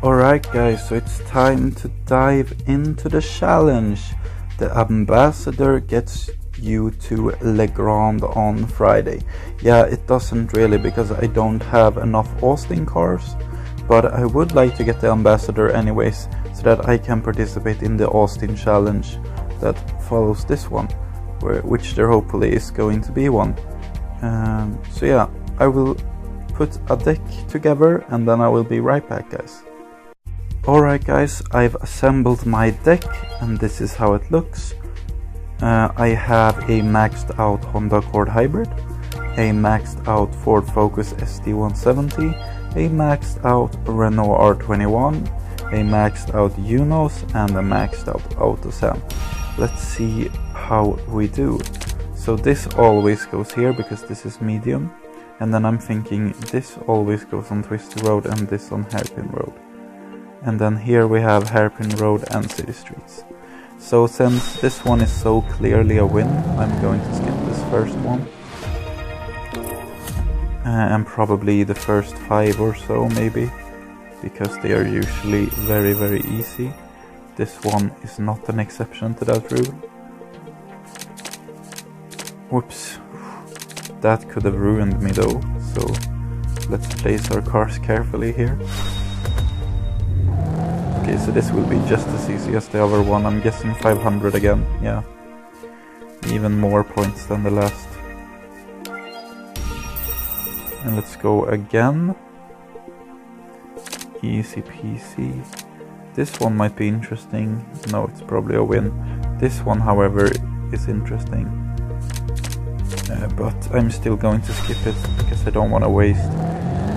Alright guys, so it's time to dive into the challenge. The ambassador gets you to Le Grand on Friday. Yeah, it doesn't really, because I don't have enough Austin cars, but I would like to get the ambassador anyways, so that I can participate in the Austin challenge that follows this one, which there hopefully is going to be one. So yeah, I will put a deck together and then I will be right back, guys. Alright guys, I've assembled my deck and this is how it looks. I have a maxed out Honda Accord Hybrid, a maxed out Ford Focus ST170, a maxed out Renault R21, a maxed out Unos, and a maxed out Autosam. Let's see how we do. So this always goes here because this is medium, and then I'm thinking this always goes on Twisty Road and this on Hairpin Road. And then here we have Hairpin Road and City Streets. So since this one is so clearly a win, I'm going to skip this first one. And probably the first 5 or so maybe, because they are usually very, very easy. This one is not an exception to that rule. Whoops, that could have ruined me though, so let's place our cars carefully here. Okay, so this will be just as easy as the other one. I'm guessing 500 again, yeah. Even more points than the last. And let's go again. Easy peasy. This one might be interesting. No, it's probably a win. This one, however, is interesting. But I'm still going to skip it because I don't want to waste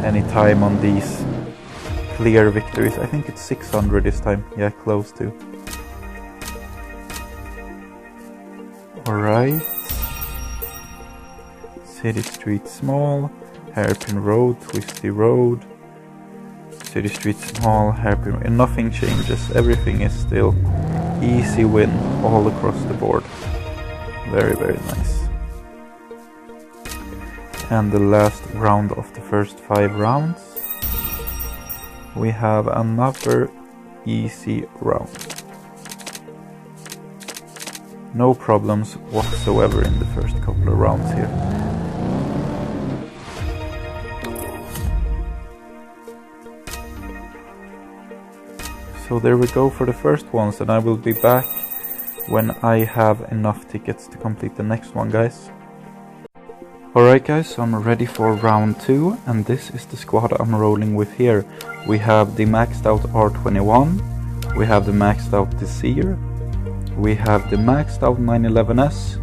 any time on these clear victories. I think it's 600 this time. Yeah, close to. Alright. City Street Small, Hairpin Road, Twisty Road, City Street Small, Hairpin Road. Nothing changes. Everything is still easy win all across the board. Very, very nice. And the last round of the first 5 rounds. We have another easy round. No problems whatsoever in the first couple of rounds here. So there we go for the first ones, and I will be back when I have enough tickets to complete the next one, guys. Alright guys, so I'm ready for round 2, and this is the squad I'm rolling with here. We have the maxed out R21, we have the maxed out Desir, we have the maxed out 911S,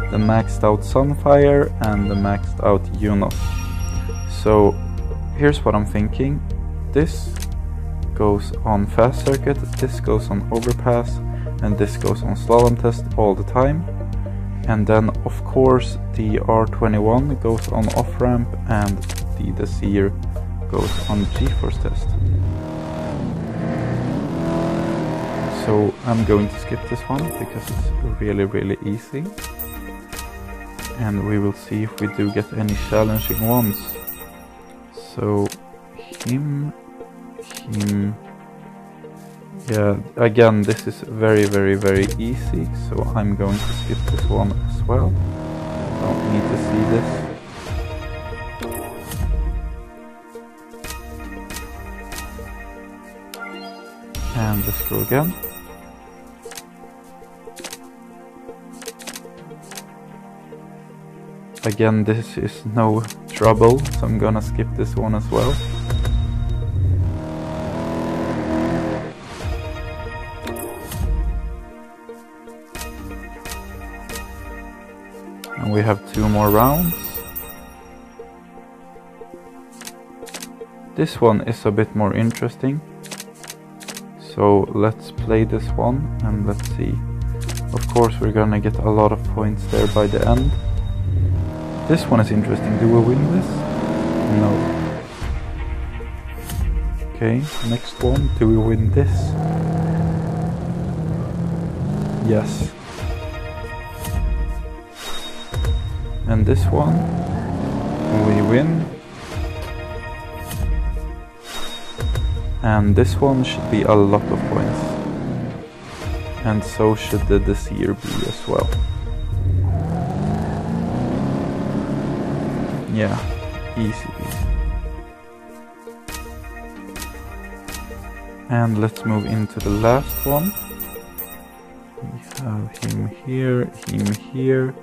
the maxed out Sunfire, and the maxed out Unos. So here's what I'm thinking. This goes on fast circuit, this goes on overpass, and this goes on slalom test all the time. And then of course the R21 goes on off-ramp and the Desir goes on G-force test. So I'm going to skip this one because it's really, really easy. And we will see if we do get any challenging ones. So him. Yeah, again, this is very, very, very easy, so I'm going to skip this one as well. Don't need to see this. And let's go again. Again, this is no trouble, so I'm gonna skip this one as well. And we have 2 more rounds. This one is a bit more interesting. So let's play this one and let's see. Of course we're gonna get a lot of points there by the end. This one is interesting. Do we win this? No. Okay, next one. Do we win this? Yes. And this one, we win. And this one should be a lot of points. And so should the Desir be as well. Yeah, easy peasy. And let's move into the last one. We have him here, him here,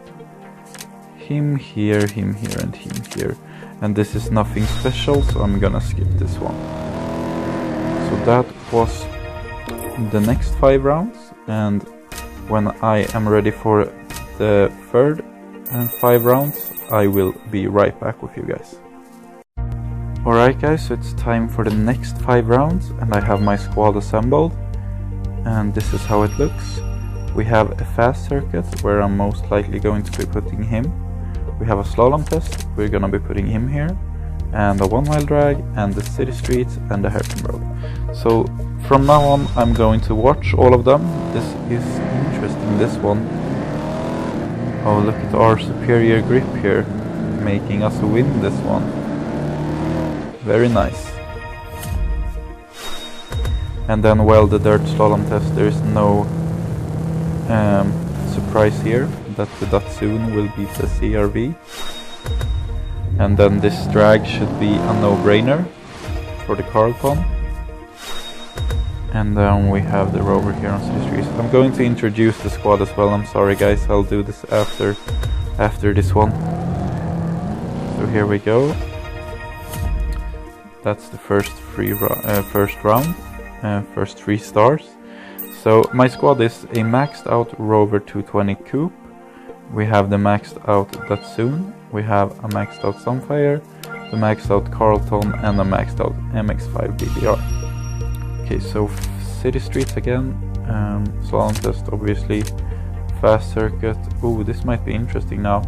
him here, him here, and him here. And this is nothing special, so I'm gonna skip this one. So that was the next 5 rounds, and when I am ready for the third and 5 rounds, I will be right back with you guys. Alright guys, so it's time for the next 5 rounds, and I have my squad assembled, and this is how it looks. We have a fast circuit where I'm most likely going to be putting him. We have a slalom test, we're gonna be putting him here, and a 1-mile drag, and the city streets, and the hairpin road. So from now on I'm going to watch all of them. This is interesting, this one. Oh, look at our superior grip here, making us win this one. Very nice. And then, well, the dirt slalom test, there is no surprise here that the Datsun will beat the CRV. And then this drag should be a no-brainer for the Carlton. And then we have the rover here on City Streets. I'm going to introduce the squad as well. I'm sorry guys, I'll do this after this one. So here we go. That's the first round, first 3 stars. So my squad is a maxed out Rover 220 Coupe. We have the maxed out Datsun. We have a maxed out Sunfire, the maxed out Carlton, and a maxed out MX-5 BBR. Okay, so city streets again, slalom test obviously, fast circuit. Ooh, this might be interesting now.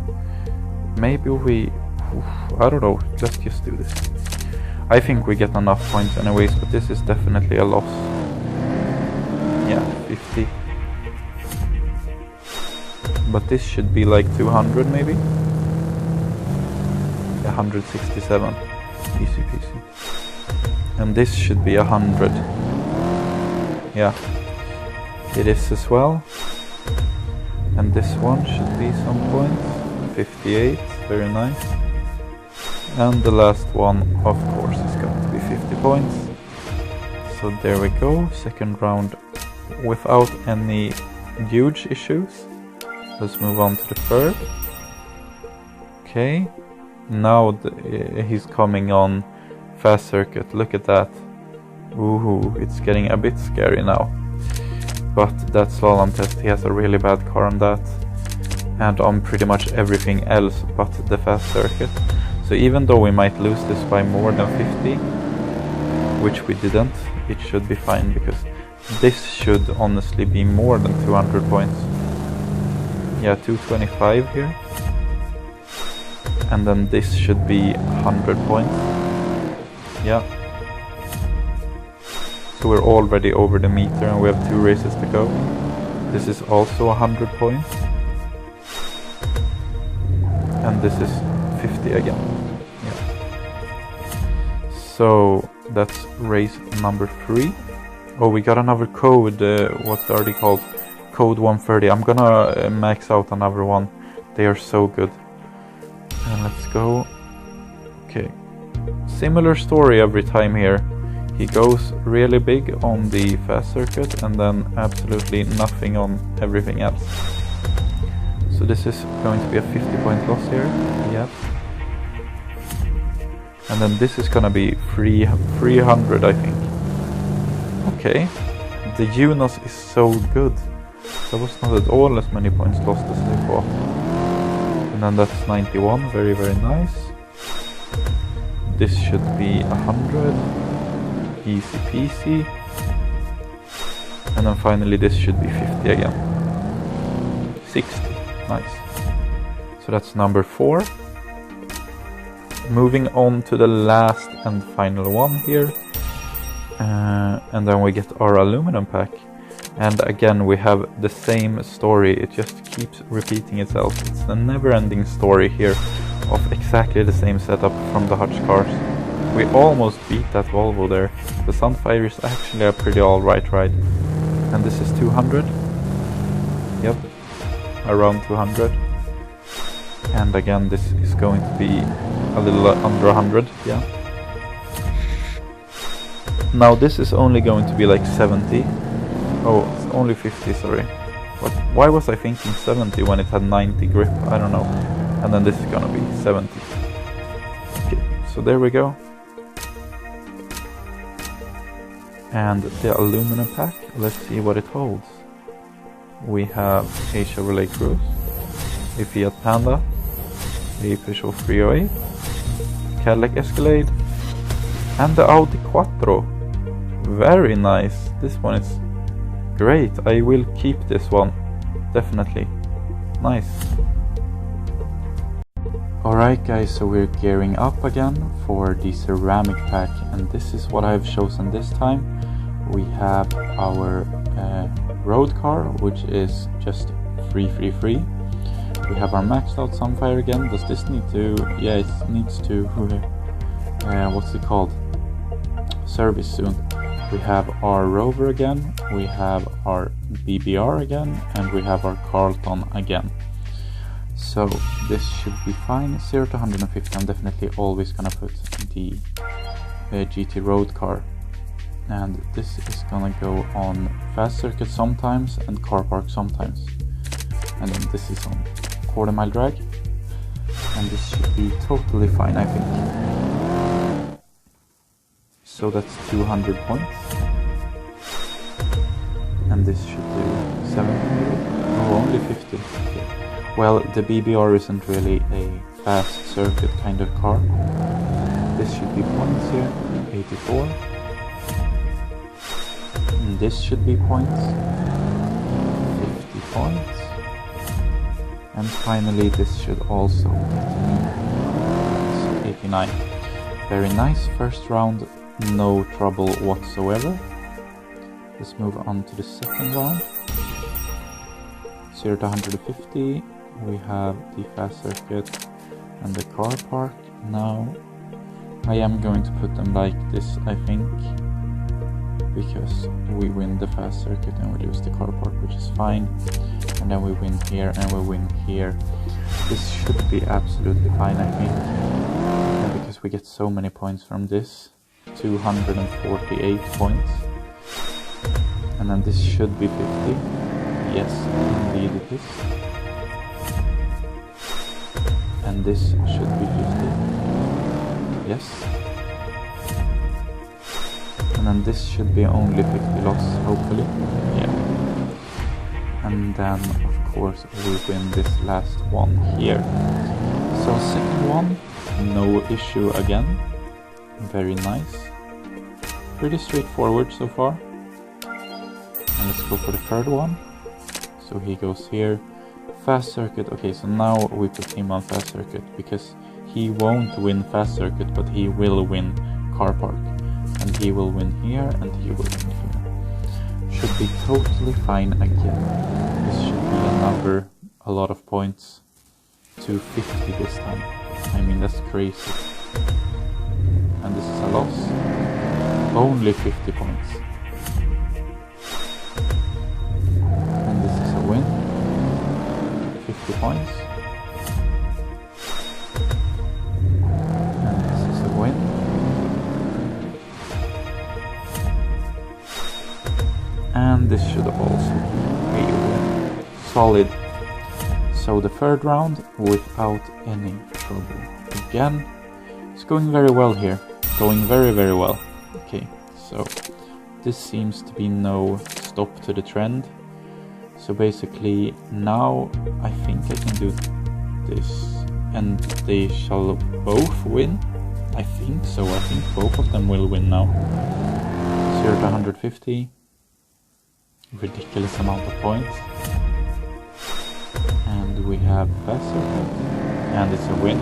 Maybe I don't know, let's just do this. I think we get enough points anyways, but this is definitely a loss. Yeah, 50. But this should be like 200 maybe? 167, easy peasy. And this should be 100. Yeah, it is as well. And this one should be some points. 58, very nice. And the last one, of course, is going to be 50 points. So there we go, second round without any huge issues. Let's move on to the third. Okay, now he's coming on fast circuit, look at that. Ooh, it's getting a bit scary now. But that slalom test, he has a really bad car on that. And on pretty much everything else but the fast circuit. So even though we might lose this by more than 50, which we didn't, it should be fine, because this should honestly be more than 200 points. Yeah, 225 here. And then this should be 100 points. Yeah. So we're already over the meter and we have 2 races to go. This is also 100 points. And this is 50 again. Yeah. So that's race number 3. Oh, we got another code. What are they called? Code 130. I'm gonna max out another one. They are so good. And let's go. Okay. Similar story every time here. He goes really big on the fast circuit and then absolutely nothing on everything else. So this is going to be a 50-point loss here. Yep. And then this is gonna be 300, I think. Okay. The Junos is so good. That was not at all as many points lost as they thought. And then that's 91, very, very nice. This should be 100. Easy peasy. And then finally this should be 50 again. 60, nice. So that's number 4. Moving on to the last and final one here. And then we get our aluminum pack. And again we have the same story, it just keeps repeating itself. It's a never-ending story here of exactly the same setup from the Hutch cars. We almost beat that Volvo there. The Sunfire is actually a pretty alright ride. And this is 200. Yep, around 200. And again, this is going to be a little under 100, yeah. Now this is only going to be like 70. Oh, it's only 50, sorry. But why was I thinking 70 when it had 90 grip? I don't know. And then this is gonna be 70. Okay, so there we go. And the aluminum pack, let's see what it holds. We have a Chevrolet Cruze, a Fiat Panda, a Peugeot 308, Cadillac Escalade, and the Audi Quattro. Very nice. This one is great. I will keep this one, definitely. Nice. Alright guys, so we're gearing up again for the ceramic pack, and this is what I've chosen this time. We have our road car, which is just free. We have our maxed out Sunfire again. Does this need to... yeah, it needs to... what's it called? Service soon. We have our Rover again, we have our BBR again, and we have our Carlton again. So this should be fine. 0 to 150, I'm definitely always gonna put the GT road car. And this is gonna go on fast circuit sometimes and car park sometimes. And then this is on quarter mile drag. And this should be totally fine, I think. So that's 200 points. And this should do 700. Oh, only 50. Okay. Well, the BBR isn't really a fast circuit kind of car. This should be points here. 84. And this should be points. 50 points. And finally this should also get me 89. Very nice first round, no trouble whatsoever. Let's move on to the second round. 0 to 150, we have the fast circuit and the car park. Now I am going to put them like this, I think, because we win the fast circuit and we lose the car park, which is fine. And then we win here and we win here. This should be absolutely fine, I think. And because we get so many points from this, 248 points. And then this should be 50. Yes, indeed it is. And this should be 50. Yes. And then this should be only 50 loss, hopefully. Yeah. And then, of course, we win this last one here. So second one, no issue again. Very nice. Pretty straightforward so far. And let's go for the third one. So he goes here. Fast circuit. Okay, so now we put him on fast circuit because he won't win fast circuit, but he will win car park. And he will win here, and he will win here. Should be totally fine again. This should be another, a lot of points. 250 this time. I mean, that's crazy. And this is a loss. Only 50 points. And this is a win. 50 points. And this is a win. And this should also be a win. Solid. So the third round without any trouble. Again, it's going very well here. Going very, very well. Okay, so this seems to be no stop to the trend. So basically now I think I can do this and they shall both win. I think so. I think both of them will win now. 0 to 150. Ridiculous amount of points. And we have fast circuit. And it's a win.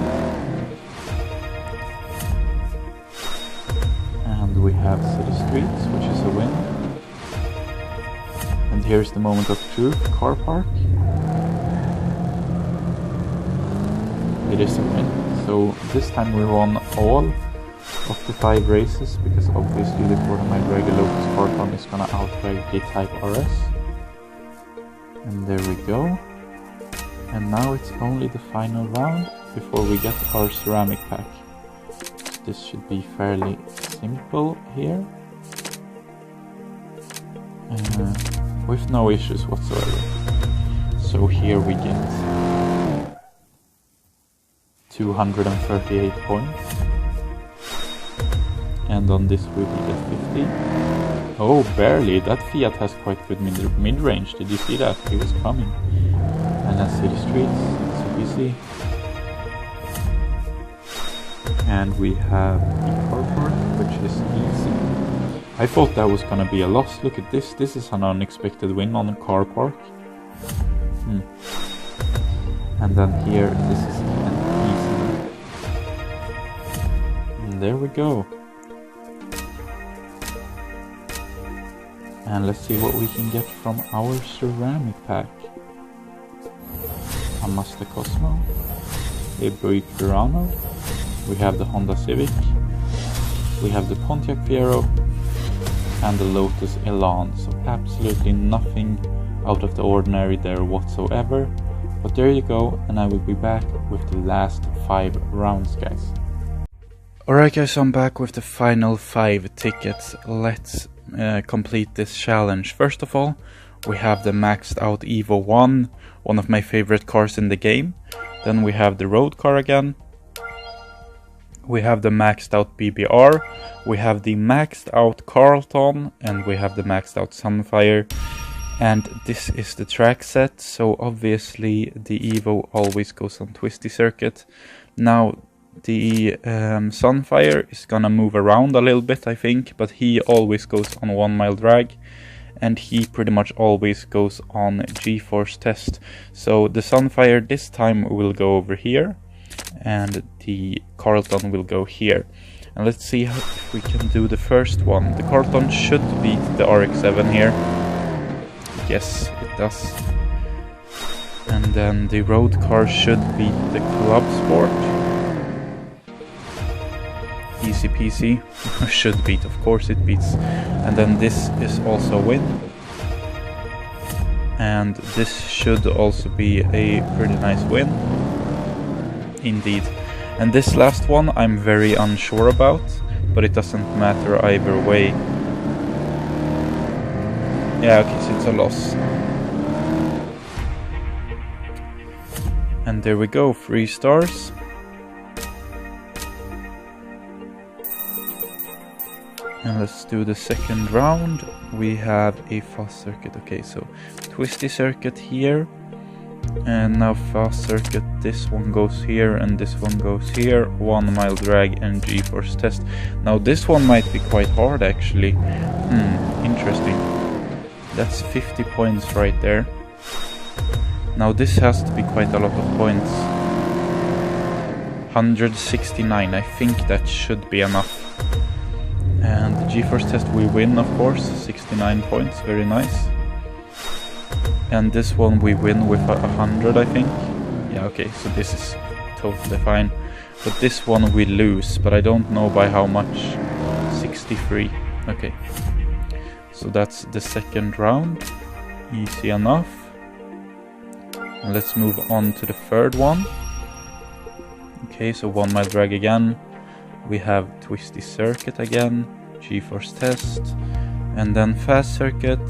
And we have city streets, which is a win. And here's the moment of truth, car park. It is a win. So this time we won all of the 5 races, because obviously the quarter mile drag Lotus Carton is gonna outdrag K-Type RS. And there we go. And now it's only the final round before we get our ceramic pack. So this should be fairly simple here. With no issues whatsoever. So here we get 238 points. And on this we will get 50. Oh, barely. That Fiat has quite good mid-range. Did you see that? He was coming. And then City Streets, CPC. And we have the car park, which is easy. I thought that was gonna be a loss. Look at this. This is an unexpected win on a car park. And then here, this is an easy. And there we go. And let's see what we can get from our ceramic pack. A Mazda Cosmo, a Buick Verano, we have the Honda Civic, we have the Pontiac Fiero, and the Lotus Elan. So absolutely nothing out of the ordinary there whatsoever. But there you go, and I will be back with the last 5 rounds, guys. Alright guys, I'm back with the final 5 tickets. Let's complete this challenge. First of all, we have the maxed out Evo 1, one of my favorite cars in the game. Then we have the road car again. We have the maxed out BBR. We have the maxed out Carlton, and we have the maxed out Sunfire. And this is the track set, so obviously the Evo always goes on twisty circuit. Now the Sunfire is gonna move around a little bit, I think, but he always goes on 1 mile drag, and he pretty much always goes on G-force test. So the Sunfire this time will go over here, and the Carlton will go here. And let's see if we can do the first one. The Carlton should beat the RX-7 here. Yes, it does. And then the road car should beat the Club Sport. Easy peasy. Should beat, of course it beats. And then this is also a win. And this should also be a pretty nice win. Indeed. And this last one I'm very unsure about, but it doesn't matter either way. Yeah, okay, so it's a loss. And there we go, 3 stars. And let's do the second round. We have a fast circuit. Okay, so twisty circuit here. And now fast circuit, this one goes here and this one goes here. 1 mile drag and G-force test. Now this one might be quite hard actually. Interesting. That's 50 points right there. Now this has to be quite a lot of points. 169, I think that should be enough. And the G-force test we win, of course, 69 points, very nice. And this one we win with 100, I think. Yeah, okay, so this is totally fine. But this one we lose, but I don't know by how much. 63, okay. So that's the second round, easy enough. And let's move on to the third one. Okay, so 1 mile drag again. We have twisty circuit again, G-force test, and then fast circuit.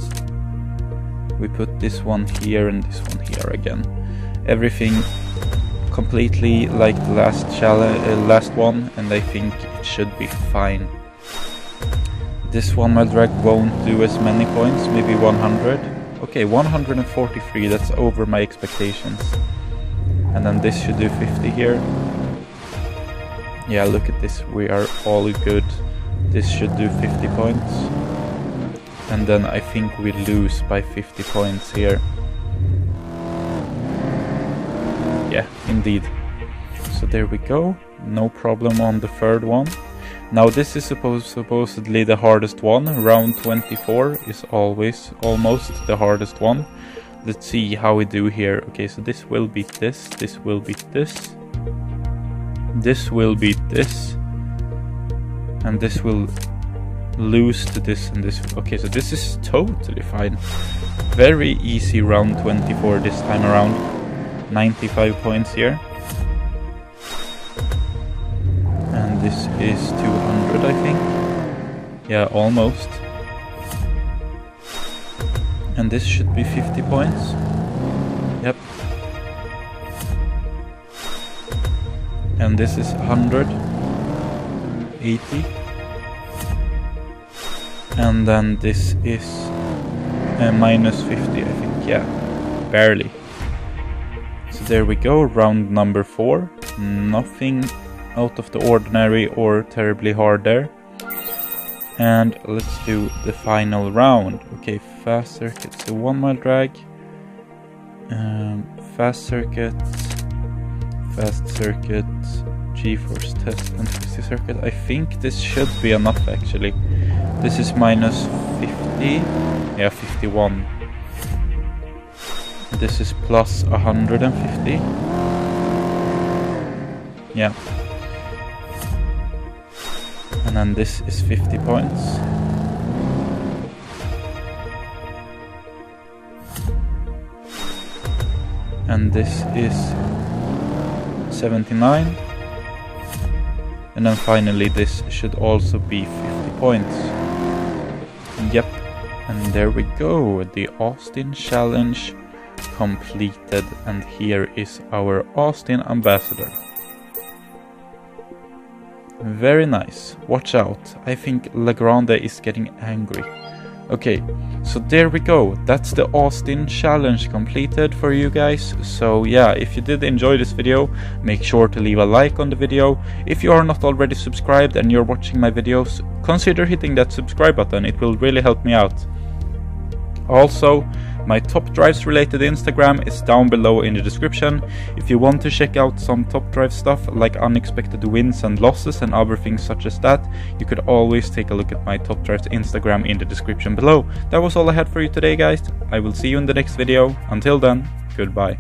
We put this one here and this one here again. Everything completely like the last last one, and I think it should be fine. This 1 mile drag won't do as many points, maybe 100. Okay, 143, that's over my expectations. And then this should do 50 here. Yeah, look at this, we are all good. This should do 50 points. And then I think we lose by 50 points here. Yeah, indeed. So there we go, no problem on the third one. Now this is supposedly the hardest one. Round 24 is always almost the hardest one. Let's see how we do here. Okay, so this will beat this, this will beat this. This will beat this. and this will lose to this and this. Okay, so this is totally fine. Very easy round 24 this time around. 95 points here. And this is 200, I think. Yeah, almost. And this should be 50 points. Yep. And this is 100. 80. And then this is minus 50, I think. Yeah, barely. So there we go, round number 4. Nothing out of the ordinary or terribly hard there. And let's do the final round. Okay, fast circuit, so 1 mile drag. Fast circuit, G-force test and twisty circuit. I think this should be enough actually. This is minus 50. Yeah, 51. This is plus 150. Yeah. And then this is 50 points. And this is 79. And then finally this should also be 50 points. Yep. And there we go. The Austin challenge completed. And here is our Austin ambassador. Very nice. Watch out. I think Legrande is getting angry. Okay, so there we go. That's the Austin challenge completed for you guys. So yeah, if you did enjoy this video, make sure to leave a like on the video. If you are not already subscribed and you're watching my videos, consider hitting that subscribe button. It will really help me out. Also, my Top Drives related Instagram is down below in the description. If you want to check out some Top Drive stuff like unexpected wins and losses and other things such as that, you could always take a look at my Top Drives Instagram in the description below. That was all I had for you today, guys. I will see you in the next video. Until then, goodbye.